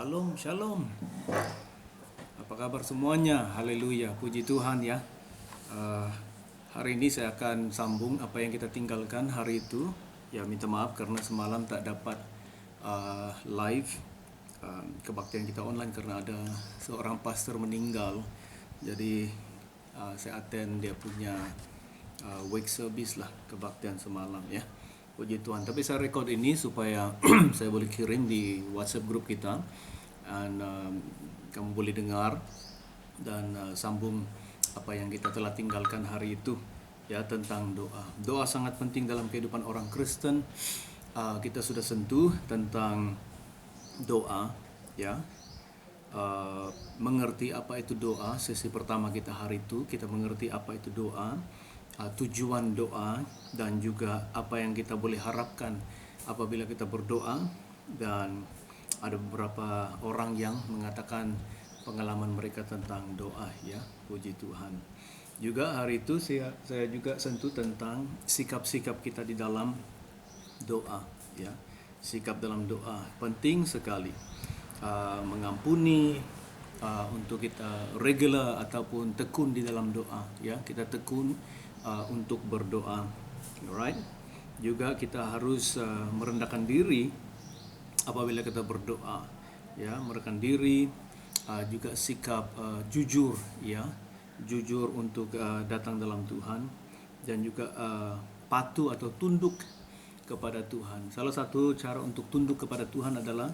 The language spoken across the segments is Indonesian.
Shalom, shalom. Apa kabar semuanya? Haleluya, puji Tuhan ya. Eh, Hari ini saya akan sambung apa yang kita tinggalkan hari itu. Ya, minta maaf karena semalam tak dapat live kebaktian kita online karena ada seorang pastor meninggal. Jadi saya attend dia punya wake service lah, kebaktian semalam ya. Puji Tuhan. Tapi saya record ini supaya saya boleh kirim di WhatsApp grup kita, dan kamu boleh dengar dan sambung apa yang kita telah tinggalkan hari itu ya, tentang doa. Doa sangat penting dalam kehidupan orang Kristen. Kita sudah sentuh tentang doa ya. Mengerti apa itu doa. Sesi pertama kita hari itu kita mengerti apa itu doa, tujuan doa, dan juga apa yang kita boleh harapkan apabila kita berdoa. Dan ada beberapa orang yang mengatakan pengalaman mereka tentang doa ya, puji Tuhan. Juga hari itu saya juga sentuh tentang sikap-sikap kita di dalam doa ya. Sikap dalam doa penting sekali. Mengampuni, untuk kita regular ataupun tekun di dalam doa ya. Kita tekun untuk berdoa, alright. Juga kita harus merendahkan diri apabila kita berdoa ya, merendahkan diri. Juga sikap jujur ya, jujur untuk datang dalam Tuhan, dan juga patuh atau tunduk kepada Tuhan. Salah satu cara untuk tunduk kepada Tuhan adalah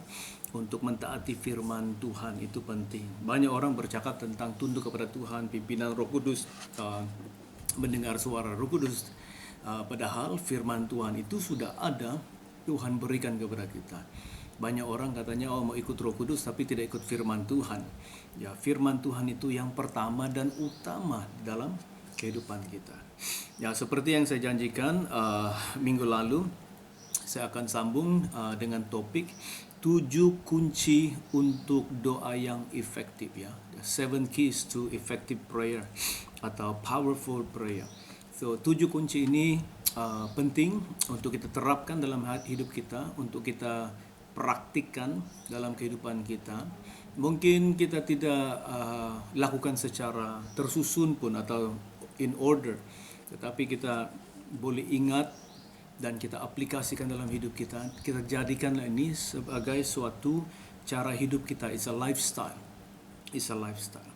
untuk mentaati firman Tuhan. Itu penting. Banyak orang bercakap tentang tunduk kepada Tuhan, pimpinan Roh Kudus, mendengar suara Roh Kudus, padahal firman Tuhan itu sudah ada, Tuhan berikan kepada kita. Banyak orang katanya mau ikut Roh Kudus tapi tidak ikut firman Tuhan. Ya, firman Tuhan itu yang pertama dan utama dalam kehidupan kita. Ya, seperti yang saya janjikan minggu lalu, saya akan sambung dengan topik 7 kunci untuk doa yang efektif ya. 7 keys to effective prayer atau powerful prayer. So 7 kunci ini penting untuk kita terapkan dalam hidup kita, untuk kita praktikkan dalam kehidupan kita. Mungkin kita tidak lakukan secara tersusun pun atau in order, tetapi kita boleh ingat dan kita aplikasikan dalam hidup kita. Kita jadikanlah ini sebagai suatu cara hidup kita. It's a lifestyle. It's a lifestyle.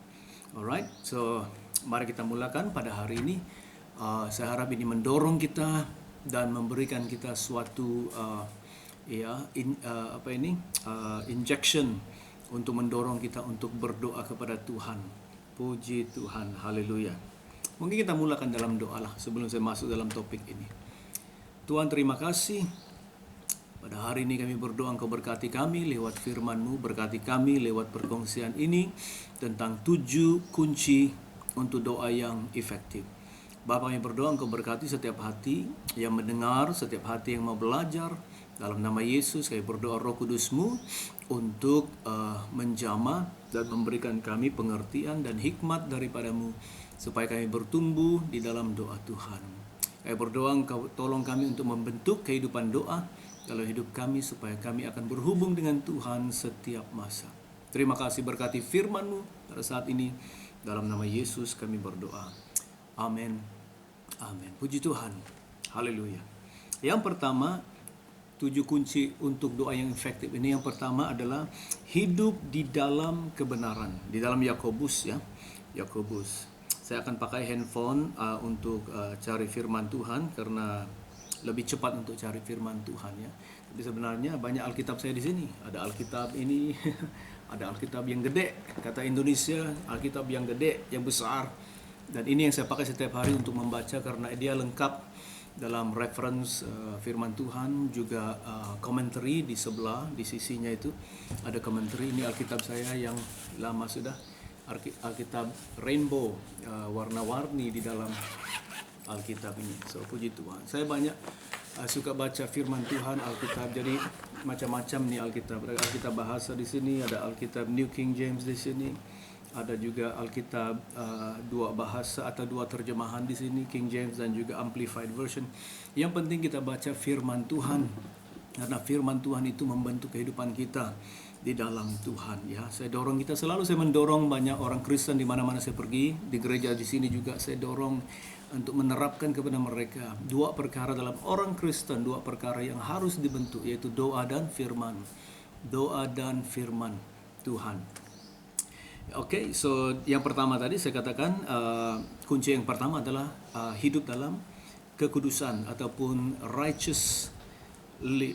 Alright. So mari kita mulakan pada hari ini. Saya harap ini mendorong kita dan memberikan kita suatu injection untuk mendorong kita untuk berdoa kepada Tuhan. Puji Tuhan. Haleluya. Mungkin kita mulakan dalam doa lah sebelum saya masuk dalam topik ini. Tuhan, terima kasih. Pada hari ini kami berdoa Engkau berkati kami lewat firman-Mu, berkati kami lewat perkongsian ini tentang 7 kunci untuk doa yang efektif. Bapa, kami berdoa Engkau berkati setiap hati yang mendengar, setiap hati yang mau belajar. Dalam nama Yesus kami berdoa Roh Kudus-Mu untuk menjamah dan memberikan kami pengertian dan hikmat daripada-Mu, supaya kami bertumbuh di dalam doa Tuhan. Kami berdoa Engkau tolong kami untuk membentuk kehidupan doa dalam hidup kami, supaya kami akan berhubung dengan Tuhan setiap masa. Terima kasih, berkati firman-Mu pada saat ini. Dalam nama Yesus kami berdoa. Amin. Amin. Puji Tuhan. Haleluya. Yang pertama, 7 kunci untuk doa yang efektif ini. Yang pertama adalah hidup di dalam kebenaran. Di dalam Yakobus ya. Yakobus. Saya akan pakai handphone untuk cari firman Tuhan karena lebih cepat untuk cari firman Tuhan ya. Tapi sebenarnya banyak Alkitab saya di sini. Ada Alkitab ini, ada Alkitab yang gede, kata Indonesia, Alkitab yang gede, yang besar. Dan ini yang saya pakai setiap hari untuk membaca karena dia lengkap dalam reference firman Tuhan, juga commentary di sebelah, di sisinya itu ada commentary. Ini Alkitab saya yang lama sudah. Alkitab rainbow, warna-warni di dalam Alkitab ini. So puji Tuhan. Saya banyak suka baca firman Tuhan, Alkitab. Jadi macam-macam nih Alkitab. Ada Alkitab bahasa di sini, ada Alkitab New King James di sini. Ada juga Alkitab 2 bahasa atau 2 terjemahan di sini, King James dan juga Amplified Version. Yang penting kita baca firman Tuhan, karena firman Tuhan itu membentuk kehidupan kita. di dalam Tuhan. Ya, saya mendorong banyak orang Kristen di mana-mana saya pergi, di gereja di sini juga saya dorong untuk menerapkan kepada mereka dua perkara dalam orang Kristen, dua perkara yang harus dibentuk, yaitu doa dan firman. Doa dan firman Tuhan. Oke, so yang pertama tadi saya katakan kunci yang pertama adalah hidup dalam kekudusan ataupun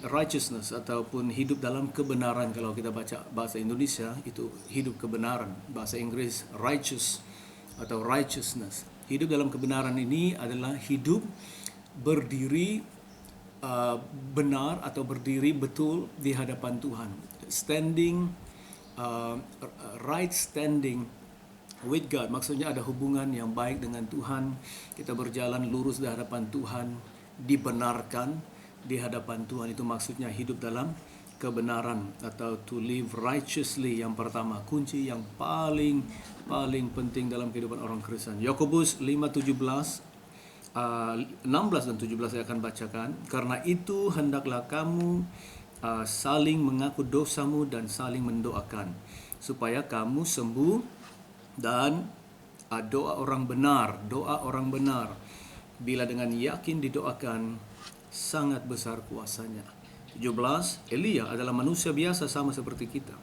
righteousness ataupun hidup dalam kebenaran. Kalau kita baca bahasa Indonesia itu hidup kebenaran, bahasa Inggris righteous atau righteousness. Hidup dalam kebenaran ini adalah hidup berdiri benar atau berdiri betul di hadapan Tuhan, right standing with God. Maksudnya ada hubungan yang baik dengan Tuhan, kita berjalan lurus di hadapan Tuhan, dibenarkan di hadapan Tuhan. Itu maksudnya hidup dalam kebenaran atau to live righteously. Yang pertama, kunci yang paling penting dalam kehidupan orang Kristen. Yakobus 5:16 dan 17 saya akan bacakan. Karena itu hendaklah kamu saling mengaku dosamu dan saling mendoakan supaya kamu sembuh, dan doa orang benar bila dengan yakin didoakan sangat besar kuasanya. 17, Elia adalah manusia biasa sama seperti kita,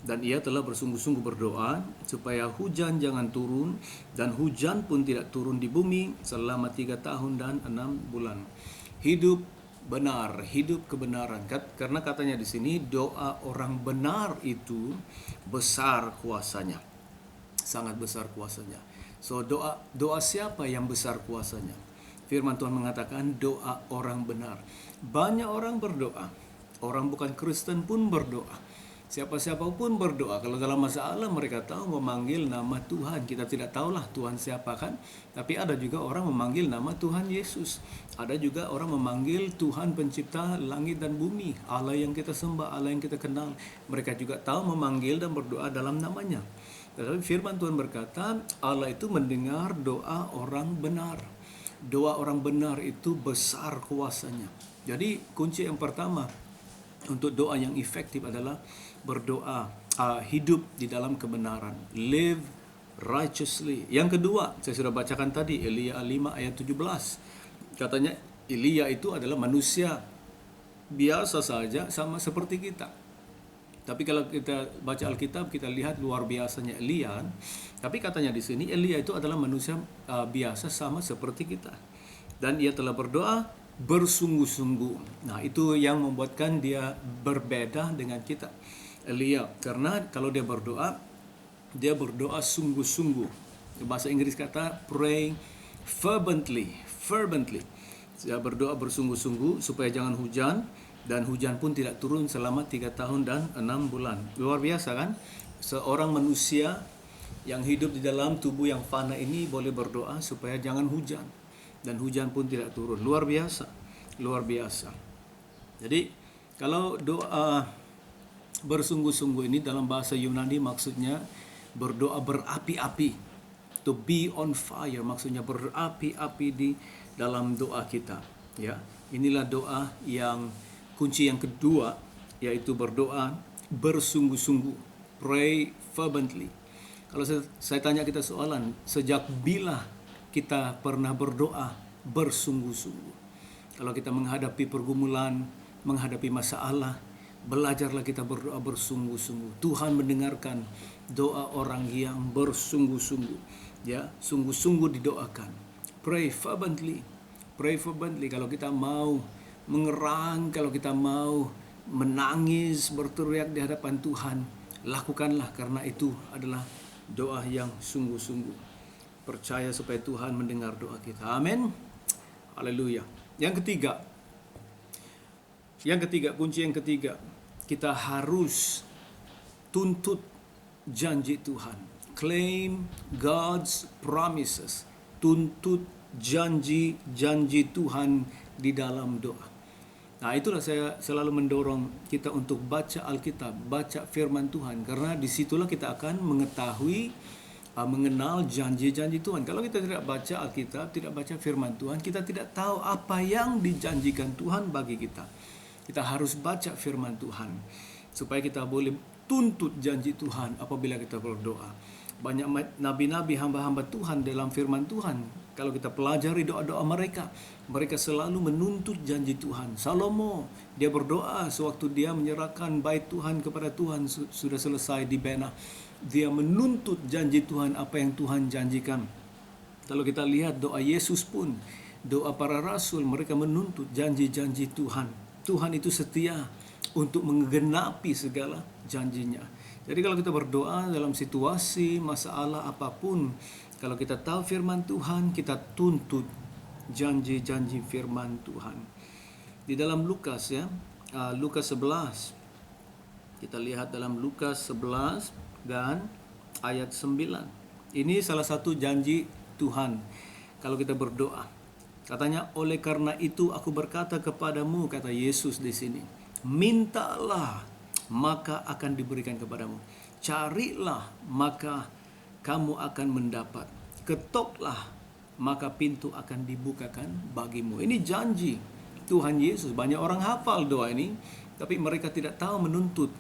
dan ia telah bersungguh-sungguh berdoa supaya hujan jangan turun, dan hujan pun tidak turun di bumi selama 3 tahun dan 6 bulan. Hidup benar, hidup kebenaran. Karena katanya di sini doa orang benar itu besar kuasanya, sangat besar kuasanya. So doa siapa yang besar kuasanya? Firman Tuhan mengatakan doa orang benar. Banyak orang berdoa, orang bukan Kristen pun berdoa, siapa-siapa pun berdoa. Kalau dalam masalah mereka tahu memanggil nama Tuhan. Kita tidak tahulah Tuhan siapa kan, tapi ada juga orang memanggil nama Tuhan Yesus. Ada juga orang memanggil Tuhan pencipta langit dan bumi, Allah yang kita sembah, Allah yang kita kenal. Mereka juga tahu memanggil dan berdoa dalam namanya. Tetapi firman Tuhan berkata Allah itu mendengar doa orang benar. Doa orang benar itu besar kuasanya. Jadi kunci yang pertama untuk doa yang efektif adalah berdoa, hidup di dalam kebenaran, live righteously. Yang kedua, saya sudah bacakan tadi Elia 5 ayat 17. Katanya Elia itu adalah manusia biasa saja sama seperti kita. Tapi kalau kita baca Alkitab, kita lihat luar biasanya Elia. Tapi katanya di sini Elia itu adalah manusia biasa sama seperti kita, dan ia telah berdoa bersungguh-sungguh. Nah, itu yang membuatkan dia berbeda dengan kita, Elia. Karena kalau dia berdoa sungguh-sungguh. Bahasa Inggris kata pray fervently. Dia berdoa bersungguh-sungguh supaya jangan hujan, dan hujan pun tidak turun selama 3 tahun dan 6 bulan. Luar biasa kan? Seorang manusia yang hidup di dalam tubuh yang fana ini boleh berdoa supaya jangan hujan, dan hujan pun tidak turun. Luar biasa. Jadi kalau doa bersungguh-sungguh ini dalam bahasa Yunani maksudnya berdoa berapi-api. To be on fire, maksudnya berapi-api di dalam doa kita. Ya, inilah doa yang kunci yang kedua, yaitu berdoa bersungguh-sungguh. Pray fervently. Kalau saya tanya kita soalan, sejak bila kita pernah berdoa bersungguh-sungguh? Kalau kita menghadapi pergumulan, menghadapi masalah, belajarlah kita berdoa bersungguh-sungguh. Tuhan mendengarkan doa orang yang bersungguh-sungguh. Ya, sungguh-sungguh didoakan. Pray fervently. Kalau kita mau mengerang, kalau kita mau menangis, berteriak di hadapan Tuhan, lakukanlah, karena itu adalah doa yang sungguh-sungguh. Percaya supaya Tuhan mendengar doa kita. Amin. Haleluya. Yang ketiga, kunci yang ketiga, kita harus tuntut janji Tuhan. Claim God's promises. Tuntut janji Tuhan di dalam doa. Nah, itulah saya selalu mendorong kita untuk baca Alkitab, baca firman Tuhan, karena disitulah kita akan mengetahui, mengenal janji-janji Tuhan. Kalau kita tidak baca Alkitab, tidak baca firman Tuhan, kita tidak tahu apa yang dijanjikan Tuhan bagi kita. Kita harus baca firman Tuhan supaya kita boleh tuntut janji Tuhan apabila kita berdoa. Banyak nabi-nabi, hamba-hamba Tuhan dalam firman Tuhan, kalau kita pelajari doa-doa mereka, mereka selalu menuntut janji Tuhan. Salomo, dia berdoa sewaktu dia menyerahkan bait Tuhan kepada Tuhan, sudah selesai dibina. Dia menuntut janji Tuhan, apa yang Tuhan janjikan. Kalau kita lihat doa Yesus pun, doa para rasul, mereka menuntut janji-janji Tuhan. Tuhan itu setia untuk menggenapi segala janjinya. Jadi kalau kita berdoa dalam situasi, masalah apapun, kalau kita tahu firman Tuhan, kita tuntut janji-janji firman Tuhan. Di dalam Lukas ya, Lukas 11. Kita lihat dalam Lukas 11 dan ayat 9. Ini salah satu janji Tuhan kalau kita berdoa. Katanya, oleh karena itu aku berkata kepadamu, kata Yesus di sini, mintalah maka akan diberikan kepadamu. Carilah maka kamu akan mendapat. Ketoklah maka pintu akan dibukakan bagimu. Ini janji Tuhan Yesus. Banyak orang hafal doa ini, tapi mereka tidak tahu menuntut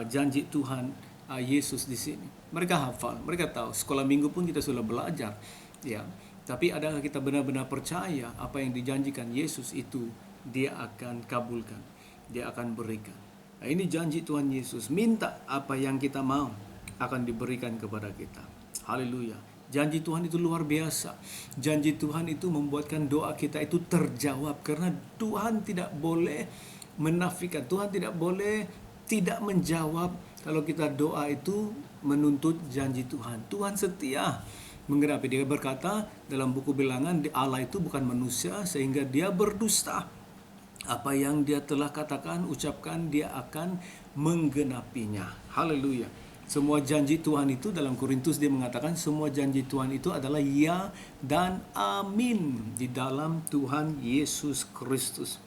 janji Tuhan Yesus di sini. Mereka hafal, mereka tahu. Sekolah minggu pun kita sudah belajar, ya. Tapi adakah kita benar-benar percaya apa yang dijanjikan Yesus itu dia akan kabulkan, dia akan berikan. Nah, ini janji Tuhan Yesus. Minta apa yang kita mau akan diberikan kepada kita. Haleluya. Janji Tuhan itu luar biasa. Janji Tuhan itu membuatkan doa kita itu terjawab. Karena Tuhan tidak boleh menafikan. Tuhan tidak boleh tidak menjawab kalau kita doa itu menuntut janji Tuhan. Tuhan setia menggenapi. Dia berkata dalam buku Bilangan, Allah itu bukan manusia sehingga dia berdusta. Apa yang dia telah katakan, ucapkan, dia akan menggenapinya. Haleluya. Semua janji Tuhan itu dalam Korintus dia mengatakan semua janji Tuhan itu adalah ya dan amin di dalam Tuhan Yesus Kristus.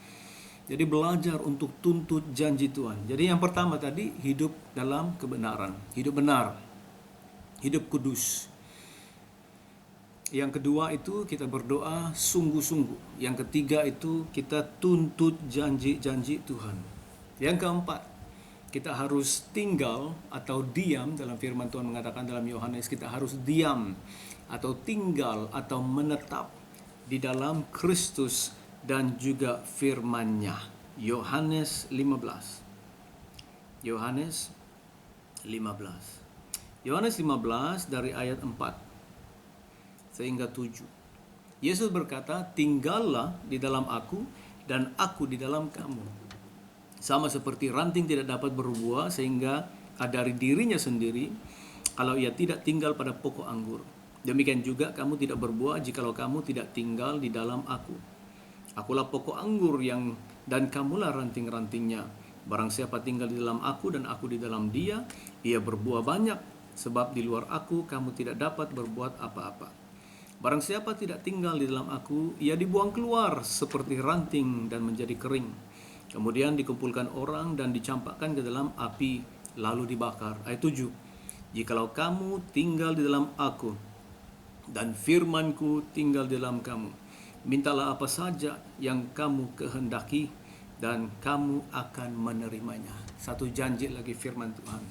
Jadi belajar untuk tuntut janji Tuhan. Jadi yang pertama tadi, hidup dalam kebenaran, hidup benar, hidup kudus. Yang kedua itu kita berdoa sungguh-sungguh. Yang ketiga itu kita tuntut janji-janji Tuhan. Yang keempat, kita harus tinggal atau diam. Dalam firman Tuhan mengatakan dalam Yohanes, kita harus diam atau tinggal atau menetap di dalam Kristus dan juga firman-Nya. Yohanes 15. Yohanes 15. Yohanes 15 dari ayat 4 sehingga 7. Yesus berkata, tinggallah di dalam aku dan aku di dalam kamu. Sama seperti ranting tidak dapat berbuah sehingga dari dirinya sendiri kalau ia tidak tinggal pada pokok anggur. Demikian juga kamu tidak berbuah jikalau kamu tidak tinggal di dalam aku. Akulah pokok anggur dan kamulah ranting-rantingnya. Barang siapa tinggal di dalam aku dan aku di dalam dia, ia berbuah banyak. Sebab di luar aku kamu tidak dapat berbuat apa-apa. Barang siapa tidak tinggal di dalam aku, ia dibuang keluar seperti ranting dan menjadi kering. Kemudian dikumpulkan orang dan dicampakkan ke dalam api, lalu dibakar. Ayat 7. Jikalau kamu tinggal di dalam aku, dan firmanku tinggal di dalam kamu, mintalah apa saja yang kamu kehendaki, dan kamu akan menerimanya. Satu janji lagi firman Tuhan.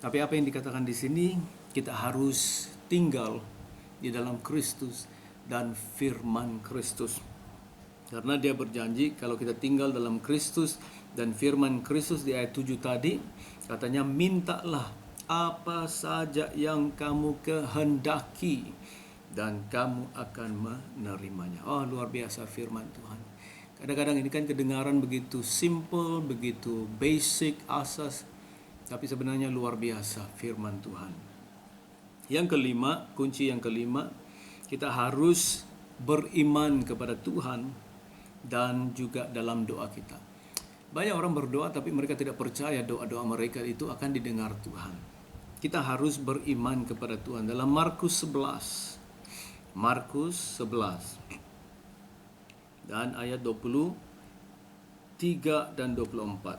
Tapi apa yang dikatakan di sini, kita harus tinggal di dalam Kristus dan firman Kristus. Karena dia berjanji kalau kita tinggal dalam Kristus dan firman Kristus di ayat 7 tadi, katanya mintalah apa saja yang kamu kehendaki dan kamu akan menerimanya. Oh, luar biasa firman Tuhan. Kadang-kadang ini kan kedengaran begitu simple, begitu basic, asas, tapi sebenarnya luar biasa firman Tuhan. Yang kelima, kunci yang kelima, kita harus beriman kepada Tuhan dan juga dalam doa kita. Banyak orang berdoa tapi mereka tidak percaya doa-doa mereka itu akan didengar Tuhan. Kita harus beriman kepada Tuhan. Dalam Markus 11. Markus 11. Dan ayat 23 dan 24.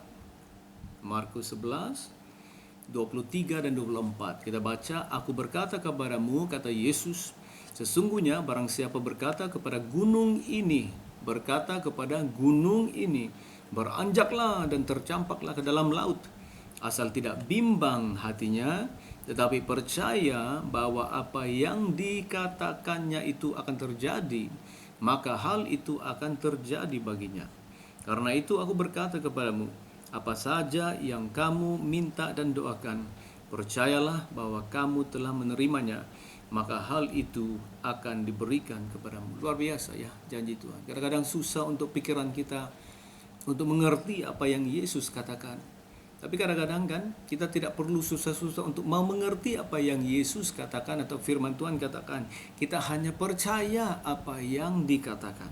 Markus 11 23 dan 24. Kita baca, aku berkata kepadamu, kata Yesus, sesungguhnya barang siapa berkata kepada gunung ini, beranjaklah dan tercampaklah ke dalam laut, asal tidak bimbang hatinya, tetapi percaya bahwa apa yang dikatakannya itu akan terjadi, maka hal itu akan terjadi baginya. Karena itu aku berkata kepadamu, apa saja yang kamu minta dan doakan, percayalah bahwa kamu telah menerimanya, maka hal itu akan diberikan kepadamu. Luar biasa ya janji Tuhan. Kadang-kadang susah untuk pikiran kita untuk mengerti apa yang Yesus katakan. Tapi kadang-kadang kan kita tidak perlu susah-susah untuk mau mengerti apa yang Yesus katakan atau firman Tuhan katakan. Kita hanya percaya apa yang dikatakan.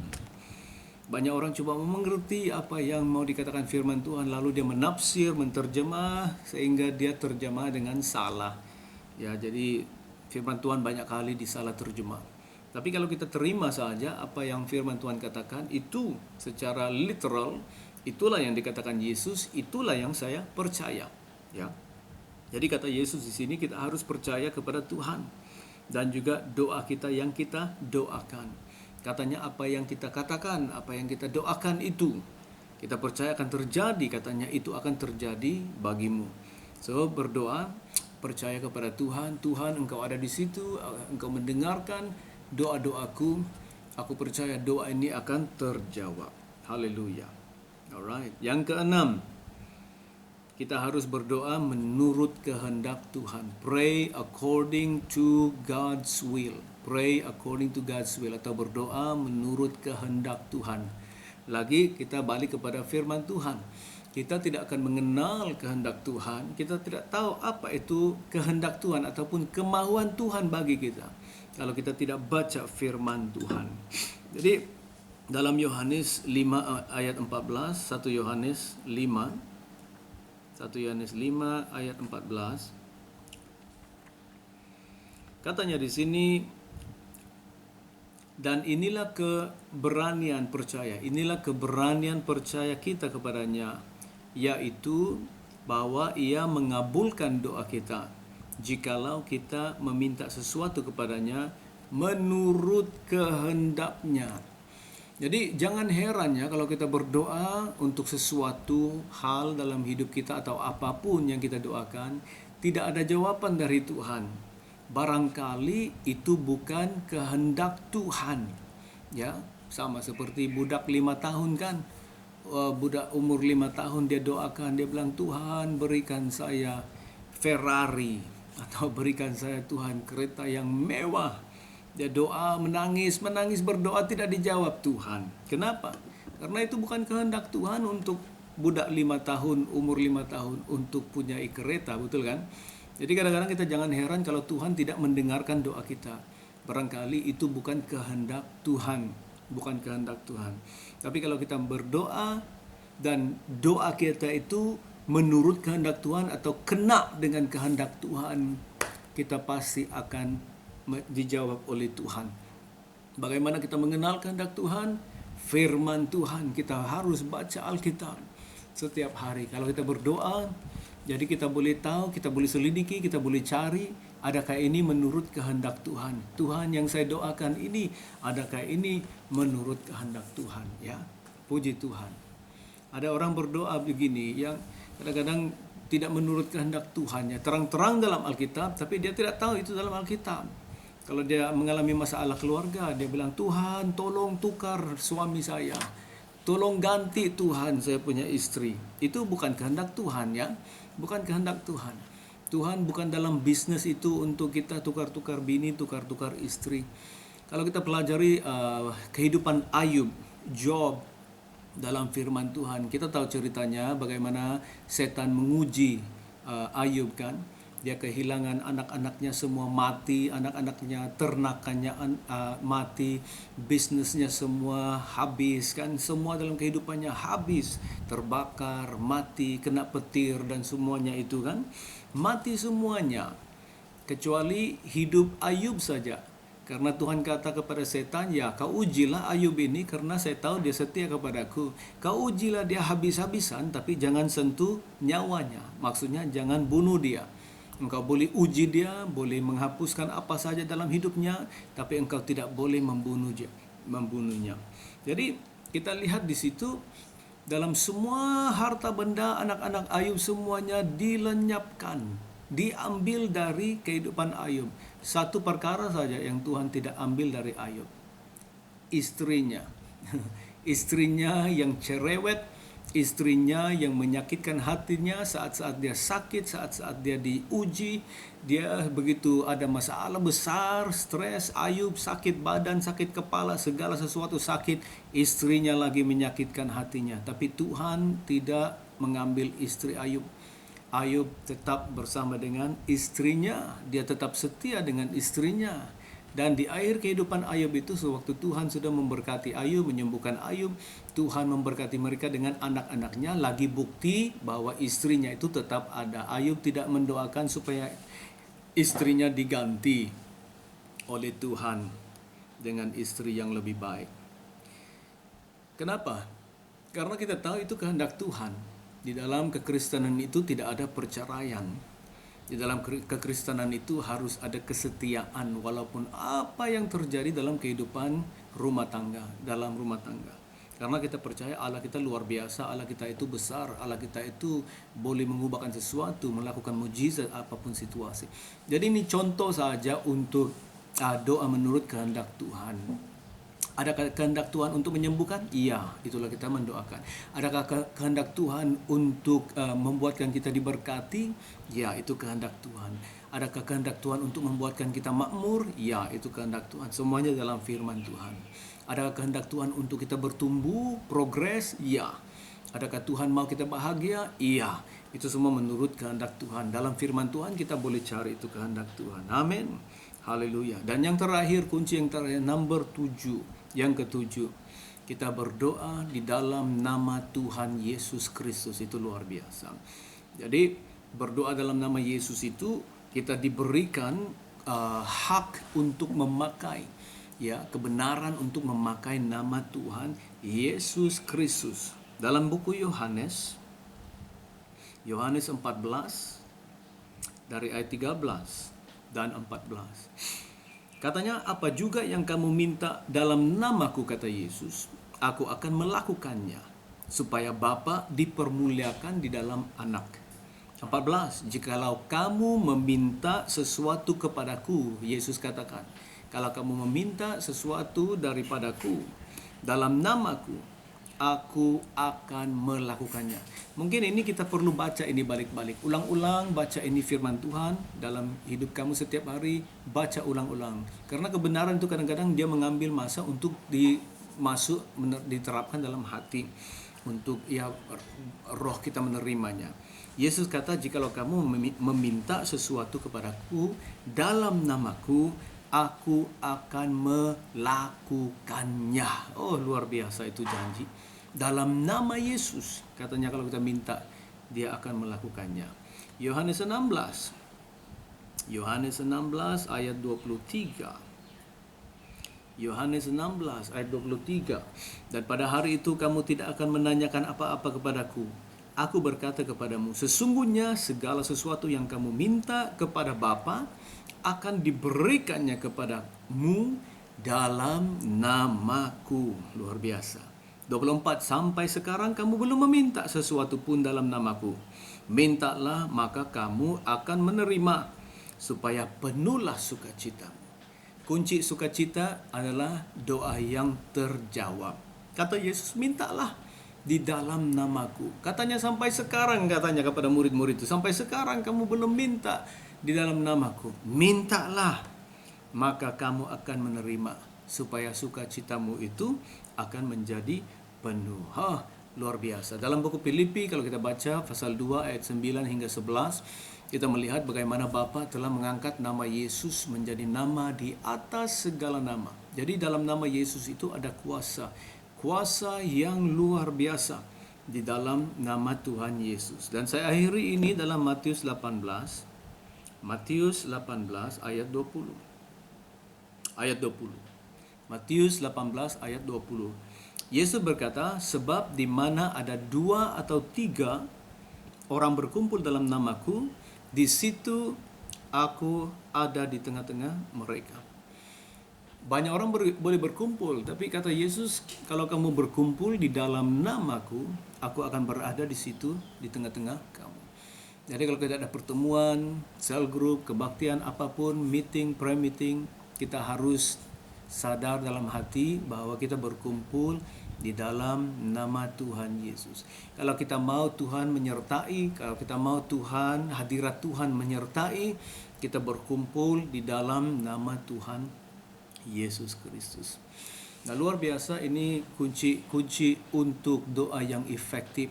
Banyak orang coba mengerti apa yang mau dikatakan firman Tuhan, lalu dia menafsir, menterjemah sehingga dia terjemah dengan salah. Ya, jadi firman Tuhan banyak kali disalah terjemah. Tapi kalau kita terima saja apa yang firman Tuhan katakan itu secara literal, itulah yang dikatakan Yesus, itulah yang saya percaya, ya. Jadi kata Yesus di sini kita harus percaya kepada Tuhan dan juga doa kita yang kita doakan. Katanya apa yang kita katakan, apa yang kita doakan itu kita percaya akan terjadi, katanya itu akan terjadi bagimu. So berdoa, percaya kepada Tuhan. Tuhan, Engkau ada di situ, Engkau mendengarkan doa-doaku. Aku percaya doa ini akan terjawab. Haleluya. Alright. Yang keenam, kita harus berdoa menurut kehendak Tuhan. Pray according to God's will. Pray according to God's will, atau berdoa menurut kehendak Tuhan. Lagi kita balik kepada firman Tuhan. Kita tidak akan mengenal kehendak Tuhan. Kita tidak tahu apa itu kehendak Tuhan ataupun kemauan Tuhan bagi kita kalau kita tidak baca firman Tuhan. Jadi dalam Yohanes 5 ayat 14, 1 Yohanes 5 ayat 14, katanya di sini, dan inilah keberanian percaya, inilah keberanian percaya kita kepadanya, yaitu bahwa Ia mengabulkan doa kita jikalau kita meminta sesuatu kepadanya menurut kehendaknya. Jadi jangan heran ya kalau kita berdoa untuk sesuatu hal dalam hidup kita atau apapun yang kita doakan, tidak ada jawaban dari Tuhan. Barangkali itu bukan kehendak Tuhan. Ya, sama seperti budak 5 tahun kan. Budak umur 5 tahun dia doakan, dia bilang, Tuhan berikan saya Ferrari, atau berikan saya Tuhan kereta yang mewah. Dia doa, menangis berdoa, tidak dijawab Tuhan. Kenapa? Karena itu bukan kehendak Tuhan untuk budak 5 tahun, umur 5 tahun untuk punya kereta, betul kan? Jadi kadang-kadang kita jangan heran kalau Tuhan tidak mendengarkan doa kita. Barangkali itu bukan kehendak Tuhan, bukan kehendak Tuhan. Tapi kalau kita berdoa dan doa kita itu menurut kehendak Tuhan atau kena dengan kehendak Tuhan, kita pasti akan dijawab oleh Tuhan. Bagaimana kita mengenal kehendak Tuhan? Firman Tuhan. Kita harus baca Alkitab setiap hari. Kalau kita berdoa, jadi kita boleh tahu, kita boleh selidiki, kita boleh cari, adakah ini menurut kehendak Tuhan? Tuhan yang saya doakan ini, adakah ini menurut kehendak Tuhan? Ya, puji Tuhan. Ada orang berdoa begini yang kadang-kadang tidak menurut kehendak Tuhan, ya, terang-terang dalam Alkitab, tapi dia tidak tahu itu dalam Alkitab. Kalau dia mengalami masalah keluarga, dia bilang, Tuhan tolong tukar suami saya, tolong ganti Tuhan saya punya istri. Itu bukan kehendak Tuhan, ya, bukan kehendak Tuhan. Tuhan bukan dalam bisnis itu untuk kita tukar-tukar bini, tukar-tukar istri. Kalau kita pelajari kehidupan Ayub, Job, dalam firman Tuhan, kita tahu ceritanya bagaimana setan menguji Ayub kan. Dia kehilangan anak-anaknya semua mati, anak-anaknya, ternakannya mati, bisnisnya semua habis kan, semua dalam kehidupannya habis, terbakar, mati, kena petir dan semuanya itu kan, mati semuanya. Kecuali hidup Ayub saja. Karena Tuhan kata kepada setan, ya kau ujilah Ayub ini karena saya tahu dia setia kepadaku. Kau ujilah dia habis-habisan tapi jangan sentuh nyawanya. Maksudnya jangan bunuh dia. Engkau boleh uji dia, boleh menghapuskan apa saja dalam hidupnya, tapi engkau tidak boleh membunuhnya. Jadi kita lihat di situ Dalam semua harta benda anak-anak Ayub semuanya dilenyapkan, diambil dari kehidupan Ayub. Satu perkara saja yang Tuhan tidak ambil dari Ayub, istrinya. Istrinya yang cerewet, istrinya yang menyakitkan hatinya saat-saat dia sakit, saat-saat dia diuji, dia begitu ada masalah besar, stres, Ayub sakit badan, sakit kepala, segala sesuatu sakit, istrinya lagi menyakitkan hatinya. Tapi Tuhan tidak mengambil istri Ayub. Ayub tetap bersama dengan istrinya, dia tetap setia dengan istrinya. Dan di akhir kehidupan Ayub itu, sewaktu Tuhan sudah memberkati Ayub, menyembuhkan Ayub, Tuhan memberkati mereka dengan anak-anaknya. Lagi bukti bahwa istrinya itu tetap ada. Ayub tidak mendoakan supaya istrinya diganti oleh Tuhan dengan istri yang lebih baik. Kenapa? Karena kita tahu itu kehendak Tuhan. Di dalam kekristenan itu tidak ada perceraian. Di dalam kekristenan itu harus ada kesetiaan walaupun apa yang terjadi dalam kehidupan rumah tangga, dalam rumah tangga. Karena kita percaya Allah kita luar biasa, Allah kita itu besar, Allah kita itu boleh mengubahkan sesuatu, melakukan mujizat apapun situasi. Jadi ini contoh saja untuk doa menurut kehendak Tuhan. Adakah kehendak Tuhan untuk menyembuhkan? Iya, itulah kita mendoakan. Adakah kehendak Tuhan untuk membuatkan kita diberkati? Ya, itu kehendak Tuhan. Adakah kehendak Tuhan untuk membuatkan kita makmur? Ya, itu kehendak Tuhan. Semuanya dalam firman Tuhan. Adakah kehendak Tuhan untuk kita bertumbuh, progres? Ya. Adakah Tuhan mau kita bahagia? Iya. Itu semua menurut kehendak Tuhan. Dalam firman Tuhan kita boleh cari itu kehendak Tuhan. Amin. Haleluya. Dan yang terakhir, kunci yang terakhir, number 7. Yang ketujuh, kita berdoa di dalam nama Tuhan Yesus Kristus. Itu luar biasa. Jadi berdoa dalam nama Yesus itu kita diberikan hak untuk memakai, ya, kebenaran untuk memakai nama Tuhan Yesus Kristus. Dalam buku Yohanes 14 dari ayat 13 dan 14. Katanya, apa juga yang kamu minta dalam namaku, kata Yesus, aku akan melakukannya, supaya Bapa dipermuliakan di dalam anak. 14, jikalau kamu meminta sesuatu kepadaku, Yesus katakan, kalau kamu meminta sesuatu daripadaku dalam namaku, aku akan melakukannya. Mungkin ini kita perlu baca ini balik-balik. Ulang-ulang baca ini firman Tuhan dalam hidup kamu setiap hari. Baca ulang-ulang. Karena kebenaran itu kadang-kadang dia mengambil masa untuk diterapkan dalam hati. Untuk roh kita menerimanya. Yesus kata, jikalau kamu meminta sesuatu kepadaku dalam namaku, aku akan melakukannya. Oh, luar biasa itu janji. Dalam nama Yesus, katanya kalau kita minta, dia akan melakukannya. Yohanes 16 ayat 23. Yohanes 16 ayat 23. Dan pada hari itu kamu tidak akan menanyakan apa-apa kepadaku. Aku berkata kepadamu, sesungguhnya segala sesuatu yang kamu minta kepada Bapa akan diberikannya kepadamu dalam namaku. Luar biasa. 24, sampai sekarang kamu belum meminta sesuatu pun dalam namaku. Mintalah maka kamu akan menerima, supaya penuhlah sukacitamu. Kunci sukacita adalah doa yang terjawab. Kata Yesus, mintalah di dalam namaku. Katanya sampai sekarang, katanya kepada murid-murid itu, sampai sekarang kamu belum minta di dalam namaku. Mintalah, maka kamu akan menerima, supaya sukacitamu itu akan menjadi penuh. Luar biasa. Dalam buku Filipi, kalau kita baca pasal 2 ayat 9 hingga 11, kita melihat bagaimana Bapa telah mengangkat nama Yesus menjadi nama di atas segala nama. Jadi dalam nama Yesus itu ada kuasa. Kuasa yang luar biasa di dalam nama Tuhan Yesus. Dan saya akhiri ini dalam Matius 18. Matius 18 ayat 20. Ayat 20. Matius 18 ayat 20. Yesus berkata, sebab di mana ada 2 atau 3 orang berkumpul dalam namaku, di situ aku ada di tengah-tengah mereka. Banyak orang boleh berkumpul, tapi kata Yesus, kalau kamu berkumpul di dalam namaku, aku akan berada di situ di tengah-tengah kamu. Jadi kalau kita ada pertemuan, cell group, kebaktian apapun, meeting, prayer meeting, kita harus sadar dalam hati bahwa kita berkumpul di dalam nama Tuhan Yesus. Kalau kita mau Tuhan menyertai, kalau kita mau Tuhan, hadirat Tuhan menyertai, kita berkumpul di dalam nama Tuhan Yesus Kristus. Nah, luar biasa, ini kunci untuk doa yang efektif.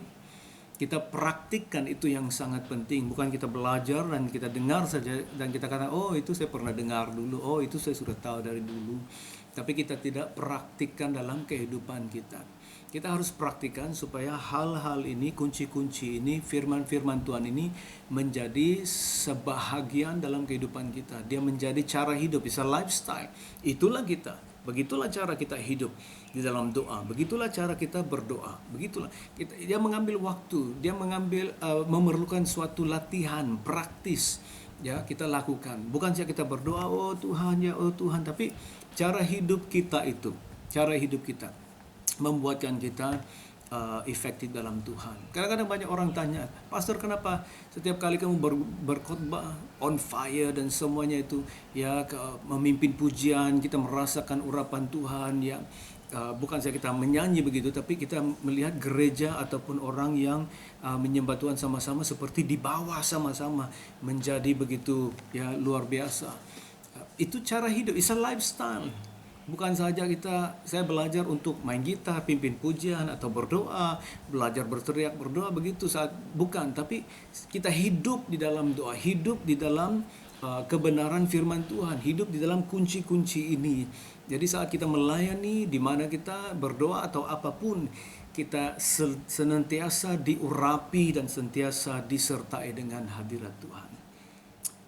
Kita praktikkan itu yang sangat penting. Bukan kita belajar dan kita dengar saja dan kita kata, oh itu saya pernah dengar dulu, oh itu saya sudah tahu dari dulu. Tapi kita tidak praktikkan dalam kehidupan kita. Kita harus praktikkan supaya hal-hal ini, kunci-kunci ini, firman-firman Tuhan ini menjadi sebahagian dalam kehidupan kita. Dia menjadi cara hidup, it's a lifestyle. Itulah kita. Begitulah cara kita hidup di dalam doa. Begitulah cara kita berdoa. Begitulah dia mengambil waktu, dia memerlukan suatu latihan praktis. Ya, kita lakukan. Bukan saja kita berdoa, oh Tuhan ya, oh Tuhan, tapi cara hidup kita itu, cara hidup kita membuatkan kita efektif dalam Tuhan. Kadang-kadang banyak orang tanya, Pastor, kenapa setiap kali kamu berkhotbah on fire dan semuanya itu ya memimpin pujian, kita merasakan urapan Tuhan ya, bukan saja kita menyanyi begitu, tapi kita melihat gereja ataupun orang yang menyembah Tuhan sama-sama seperti di bawah sama-sama menjadi begitu ya luar biasa. Itu cara hidup, it's a lifestyle. Bukan saja saya belajar untuk main gitar, pimpin pujian atau berdoa, belajar berteriak berdoa begitu bukan, tapi kita hidup di dalam doa, hidup di dalam kebenaran firman Tuhan, hidup di dalam kunci-kunci ini. Jadi saat kita melayani, di mana kita berdoa atau apapun, kita senantiasa diurapi dan senantiasa disertai dengan hadirat Tuhan.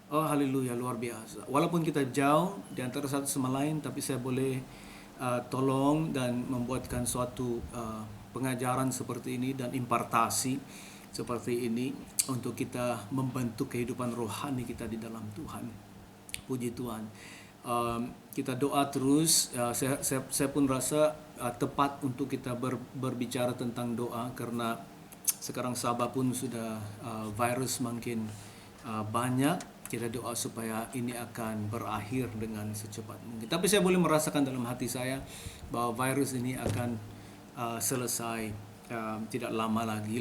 Oh haleluya, luar biasa. Walaupun kita jauh di antara satu sama lain, tapi saya boleh tolong dan membuatkan suatu pengajaran seperti ini dan impartasi seperti ini untuk kita membentuk kehidupan rohani kita di dalam Tuhan. Puji Tuhan. Kita doa terus. Saya pun rasa tepat untuk kita berbicara tentang doa, karena sekarang Sabah pun sudah virus makin banyak. Kita doa supaya ini akan berakhir dengan secepat mungkin. Tapi saya boleh merasakan dalam hati saya bahwa virus ini akan selesai tidak lama lagi,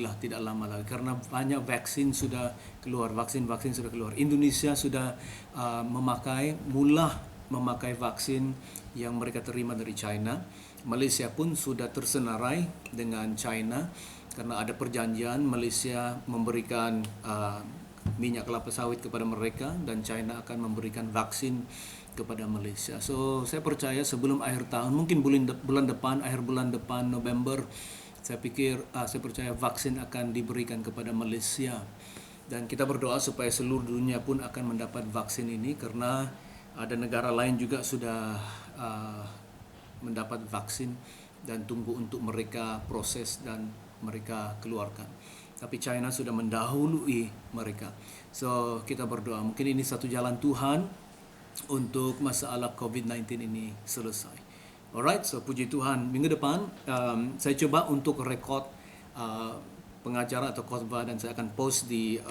karena banyak vaksin sudah keluar, vaksin sudah keluar. Indonesia sudah memakai vaksin yang mereka terima dari China. Malaysia pun sudah tersenarai dengan China karena ada perjanjian. Malaysia memberikan minyak kelapa sawit kepada mereka dan China akan memberikan vaksin kepada Malaysia. So saya percaya sebelum akhir tahun, mungkin bulan depan, akhir bulan depan November, saya percaya vaksin akan diberikan kepada Malaysia. Dan kita berdoa supaya seluruh dunia pun akan mendapat vaksin ini, karena ada negara lain juga sudah mendapat vaksin dan tunggu untuk mereka proses dan mereka keluarkan. Tapi China sudah mendahului mereka. So kita berdoa, mungkin ini satu jalan Tuhan untuk masalah COVID-19 ini selesai. Alright, so puji Tuhan. Minggu depan saya coba untuk rekod pengajaran atau khotbah dan saya akan post di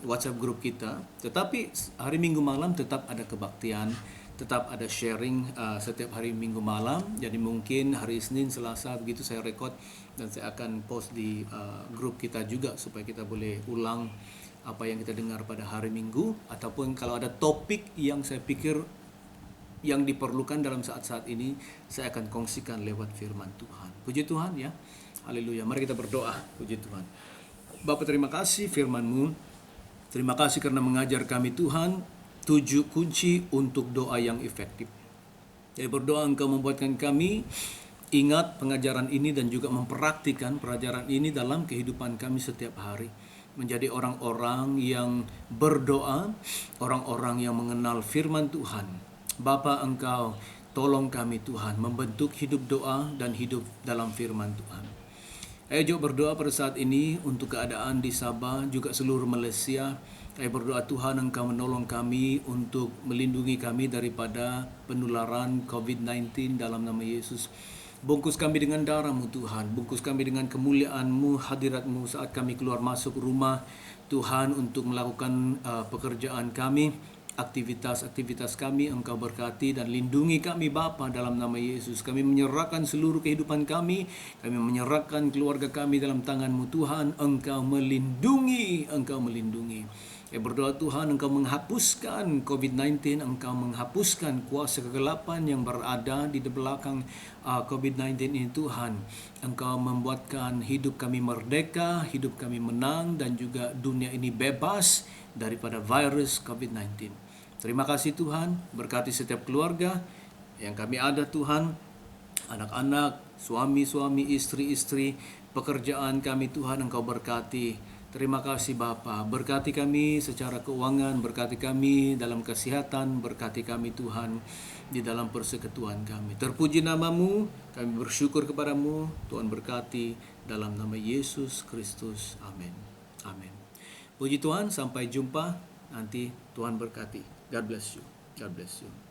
WhatsApp grup kita. Tetapi hari Minggu malam tetap ada kebaktian, tetap ada sharing setiap hari Minggu malam. Jadi mungkin hari Senin, Selasa begitu saya rekod dan saya akan post di grup kita juga supaya kita boleh ulang apa yang kita dengar pada hari Minggu, ataupun kalau ada topik yang saya pikir yang diperlukan dalam saat-saat ini, saya akan kongsikan lewat firman Tuhan. Puji Tuhan ya. Haleluya. Mari kita berdoa. Puji Tuhan. Bapa, terima kasih firman-Mu. Terima kasih karena mengajar kami Tuhan 7 kunci untuk doa yang efektif. Jadi berdoa Engkau membuatkan kami ingat pengajaran ini dan juga mempraktikkan pelajaran ini dalam kehidupan kami setiap hari. Menjadi orang-orang yang berdoa, orang-orang yang mengenal firman Tuhan. Bapa, Engkau tolong kami Tuhan membentuk hidup doa dan hidup dalam firman Tuhan. Ayo juga berdoa pada saat ini untuk keadaan di Sabah, juga seluruh Malaysia. Ayo berdoa Tuhan Engkau menolong kami untuk melindungi kami daripada penularan COVID-19 dalam nama Yesus. Bungkus kami dengan darah-Mu Tuhan, bungkus kami dengan kemuliaan-Mu, hadirat-Mu saat kami keluar masuk rumah Tuhan untuk melakukan pekerjaan kami, aktivitas-aktivitas kami. Engkau berkati dan lindungi kami Bapa dalam nama Yesus. Kami menyerahkan seluruh kehidupan kami menyerahkan keluarga kami dalam tangan-Mu Tuhan. Engkau melindungi, Engkau melindungi. Berdoa Tuhan, Engkau menghapuskan COVID-19, Engkau menghapuskan kuasa kegelapan yang berada di belakang COVID-19 ini Tuhan. Engkau membuatkan hidup kami merdeka, hidup kami menang, dan juga dunia ini bebas daripada virus COVID-19. Terima kasih Tuhan, berkati setiap keluarga yang kami ada Tuhan, anak-anak, suami-suami, istri-istri, pekerjaan kami Tuhan Engkau berkati. Terima kasih Bapa, berkati kami secara keuangan, berkati kami dalam kesehatan, berkati kami Tuhan di dalam persekutuan kami. Terpuji nama-Mu, kami bersyukur kepadamu, Tuhan berkati dalam nama Yesus Kristus. Amin. Amin. Puji Tuhan, sampai jumpa nanti. Tuhan berkati. God bless you. God bless you.